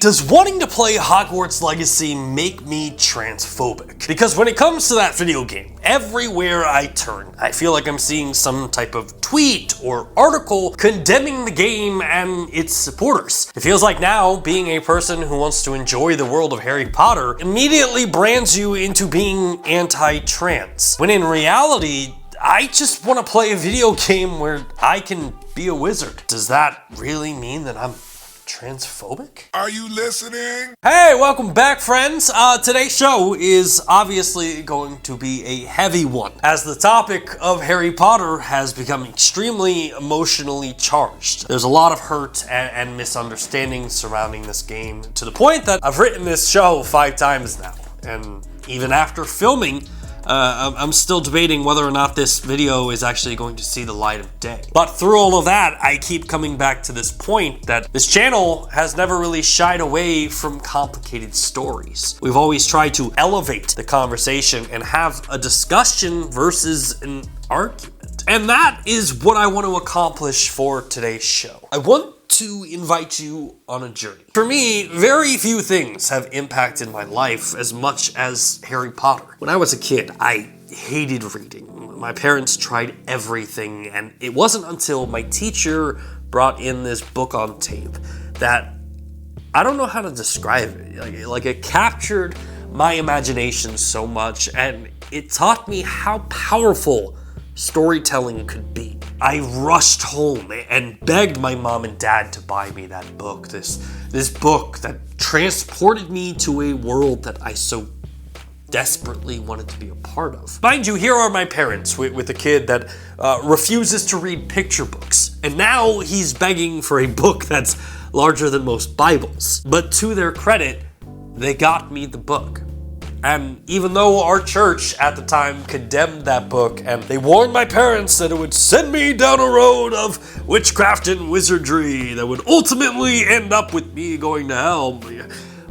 Does wanting to play Hogwarts Legacy make me transphobic? Because when it comes to that video game, everywhere I turn, I feel like I'm seeing some type of tweet or article condemning the game and its supporters. It feels like now, being a person who wants to enjoy the world of Harry Potter immediately brands you into being anti-trans, when in reality, I just want to play a video game where I can be a wizard. Does that really mean that I'm transphobic? Are you listening? Hey, welcome back, friends. Today's show is obviously going to be a heavy one, as the topic of Harry Potter has become extremely emotionally charged. There's a lot of hurt and misunderstandings surrounding this game, to the point that I've written this show 5 times now, and even after filming, I'm still debating whether or not this video is actually going to see the light of day. But through all of that, I keep coming back to this point that this channel has never really shied away from complicated stories. We've always tried to elevate the conversation and have a discussion versus an argument. And that is what I want to accomplish for today's show. I want to invite you on a journey. For me, very few things have impacted my life as much as Harry Potter. When I was a kid, I hated reading. My parents tried everything, and it wasn't until my teacher brought in this book on tape that I don't know how to describe it. Like it captured my imagination so much, and it taught me how powerful storytelling could be. I rushed home and begged my mom and dad to buy me that book, this book that transported me to a world that I so desperately wanted to be a part of. Mind you, here are my parents with a kid that refuses to read picture books, and now he's begging for a book that's larger than most Bibles. But to their credit, they got me the book. And even though our church at the time condemned that book, and they warned my parents that it would send me down a road of witchcraft and wizardry that would ultimately end up with me going to hell,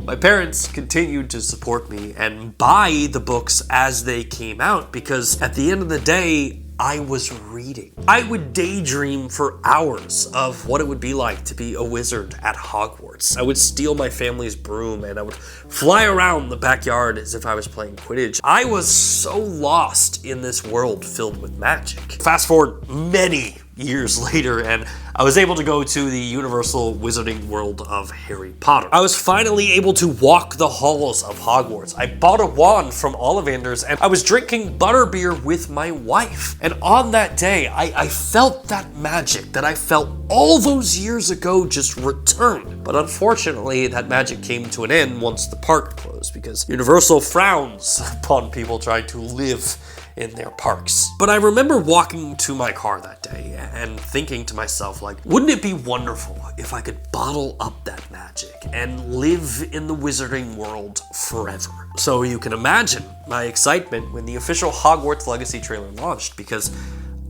my parents continued to support me and buy the books as they came out, because at the end of the day, I was reading. I would daydream for hours of what it would be like to be a wizard at Hogwarts. I would steal my family's broom and I would fly around the backyard as if I was playing Quidditch. I was so lost in this world filled with magic. Fast forward many years later, and I was able to go to the Universal Wizarding World of Harry Potter. I was finally able to walk the halls of Hogwarts. I bought a wand from Ollivander's, and I was drinking butterbeer with my wife. And on that day, I felt that magic that I felt all those years ago just return. But unfortunately, that magic came to an end once the park closed, because Universal frowns upon people trying to live in their parks. But I remember walking to my car that day and thinking to myself, like, wouldn't it be wonderful if I could bottle up that magic and live in the wizarding world forever? So you can imagine my excitement when the official Hogwarts Legacy trailer launched, because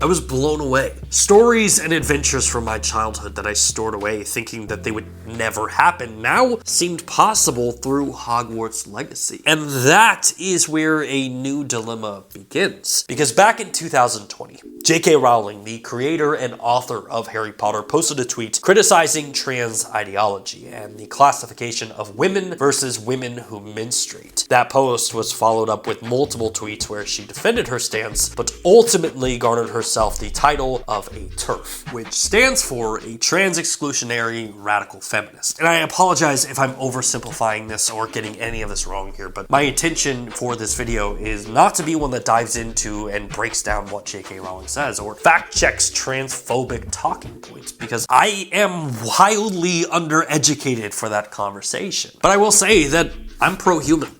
I was blown away. Stories and adventures from my childhood that I stored away thinking that they would never happen now seemed possible through Hogwarts Legacy. And that is where a new dilemma begins. Because back in 2020, J.K. Rowling, the creator and author of Harry Potter, posted a tweet criticizing trans ideology and the classification of women versus women who menstruate. That post was followed up with multiple tweets where she defended her stance, but ultimately garnered herself the title of a TERF, which stands for a trans-exclusionary radical feminist. And I apologize if I'm oversimplifying this or getting any of this wrong here, but my intention for this video is not to be one that dives into and breaks down what J.K. Rowling says or fact-checks transphobic talking points, because I am wildly undereducated for that conversation. But I will say that I'm pro-human.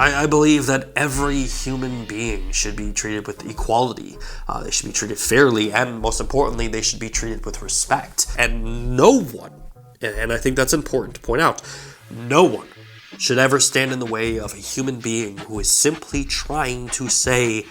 I believe that every human being should be treated with equality. They should be treated fairly, and most importantly, they should be treated with respect. And no one, and I think that's important to point out, no one should ever stand in the way of a human being who is simply trying to say,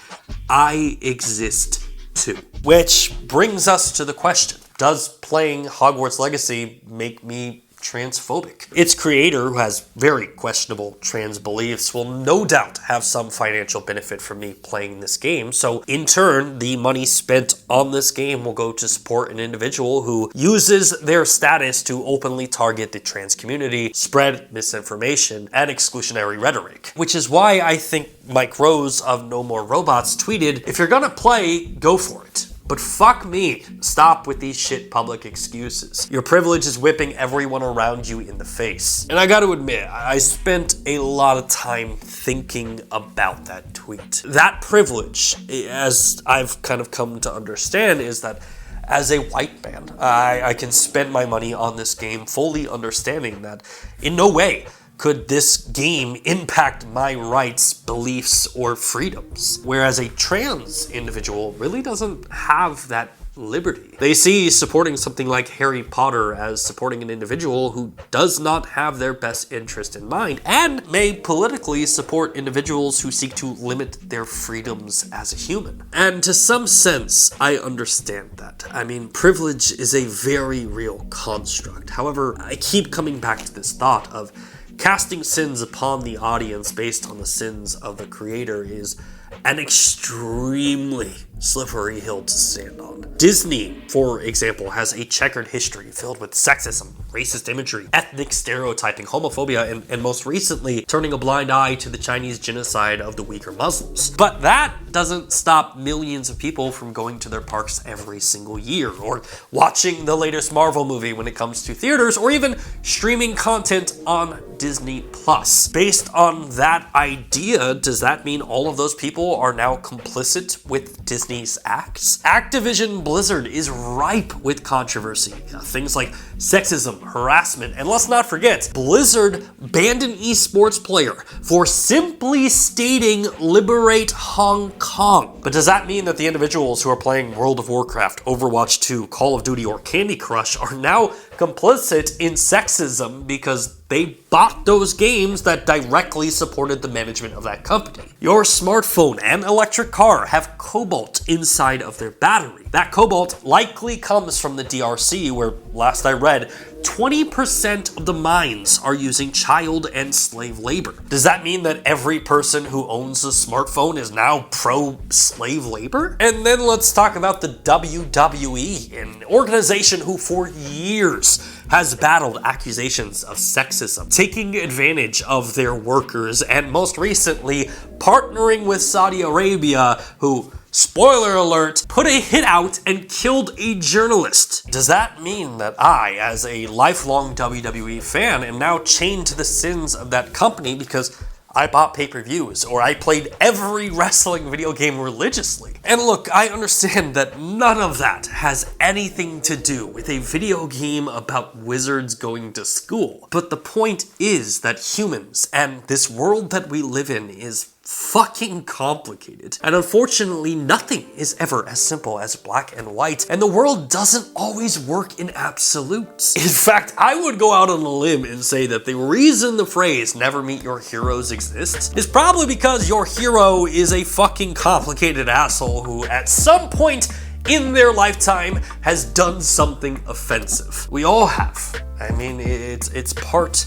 I exist too. Which brings us to the question, does playing Hogwarts Legacy make me transphobic. Its creator, who has very questionable trans beliefs, will no doubt have some financial benefit from me playing this game, so in turn, the money spent on this game will go to support an individual who uses their status to openly target the trans community, spread misinformation, and exclusionary rhetoric. Which is why I think Mike Rose of No More Robots tweeted, "If you're gonna play, go for it. But fuck me, stop with these shit public excuses. Your privilege is whipping everyone around you in the face." And I gotta admit, I spent a lot of time thinking about that tweet. That privilege, as I've kind of come to understand, is that as a white man, I can spend my money on this game fully understanding that in no way could this game impact my rights, beliefs, or freedoms? Whereas a trans individual really doesn't have that liberty. They see supporting something like Harry Potter as supporting an individual who does not have their best interest in mind, and may politically support individuals who seek to limit their freedoms as a human. And to some sense, I understand that. I mean, privilege is a very real construct. However, I keep coming back to this thought of casting sins upon the audience based on the sins of the creator is an extremely slippery hill to stand on. Disney, for example, has a checkered history filled with sexism, racist imagery, ethnic stereotyping, homophobia, and most recently, turning a blind eye to the Chinese genocide of the Uyghur Muslims. But that doesn't stop millions of people from going to their parks every single year, or watching the latest Marvel movie when it comes to theaters, or even streaming content on Disney Plus. Based on that idea, does that mean all of those people are now complicit with Disney's acts? Activision Blizzard is ripe with controversy. Things like sexism, harassment, and let's not forget, Blizzard banned an esports player for simply stating "liberate Hong Kong." But does that mean that the individuals who are playing World of Warcraft, Overwatch 2, Call of Duty, or Candy Crush are now complicit in sexism because they bought those games that directly supported the management of that company? Your smartphone and electric car have cobalt inside of their battery. That cobalt likely comes from the DRC, where, last I read, 20% of the mines are using child and slave labor. Does that mean that every person who owns a smartphone is now pro-slave labor? And then let's talk about the WWE, an organization who for years has battled accusations of sexism, taking advantage of their workers, and most recently partnering with Saudi Arabia, who, spoiler alert, put a hit out and killed a journalist. Does that mean that I, as a lifelong WWE fan, am now chained to the sins of that company because I bought pay-per-views, or I played every wrestling video game religiously? And look, I understand that none of that has anything to do with a video game about wizards going to school. But the point is that humans and this world that we live in is fucking complicated. And unfortunately, nothing is ever as simple as black and white, and the world doesn't always work in absolutes. In fact, I would go out on a limb and say that the reason the phrase "never meet your heroes" exists is probably because your hero is a fucking complicated asshole who at some point in their lifetime has done something offensive. We all have. I mean, it's part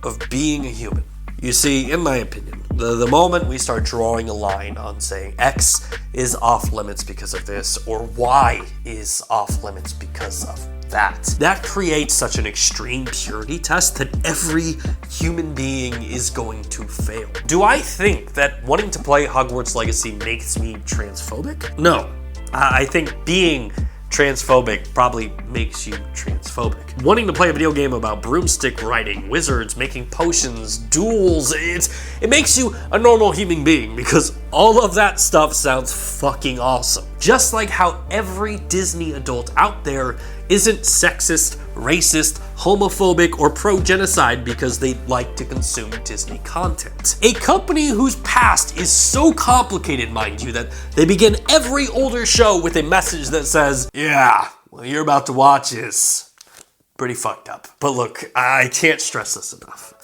of being a human. You see, in my opinion, the moment we start drawing a line on saying X is off limits because of this, or Y is off limits because of that creates such an extreme purity test that every human being is going to fail. Do I think that wanting to play Hogwarts Legacy makes me transphobic? No. I think being transphobic probably makes you transphobic. Wanting to play a video game about broomstick riding, wizards, making potions, duels, it makes you a normal human being because all of that stuff sounds fucking awesome. Just like how every Disney adult out there isn't sexist, racist, homophobic, or pro-genocide because they like to consume Disney content. A company whose past is so complicated, mind you, that they begin every older show with a message that says, "Yeah, what you're about to watch is pretty fucked up." But look, I can't stress this enough.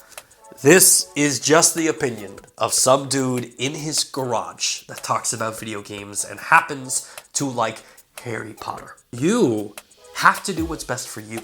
This is just the opinion of some dude in his garage that talks about video games and happens to like Harry Potter. You have to do what's best for you.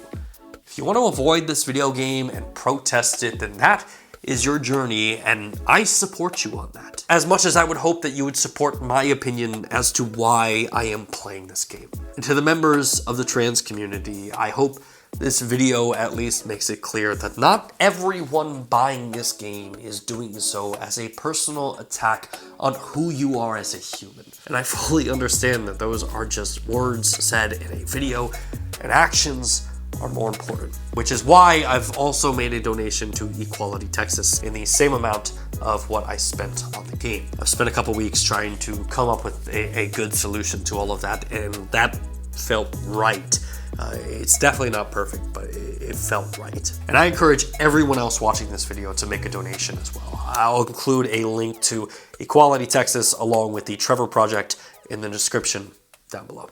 If you want to avoid this video game and protest it, then that is your journey, and I support you on that. As much as I would hope that you would support my opinion as to why I am playing this game. And to the members of the trans community, I hope this video at least makes it clear that not everyone buying this game is doing so as a personal attack on who you are as a human. And I fully understand that those are just words said in a video, and actions are more important, which is why I've also made a donation to Equality Texas in the same amount of what I spent on the game. I've spent a couple weeks trying to come up with a good solution to all of that, and that felt right. It's definitely not perfect, but it felt right. And I encourage everyone else watching this video to make a donation as well. I'll include a link to Equality Texas along with the Trevor Project in the description down below.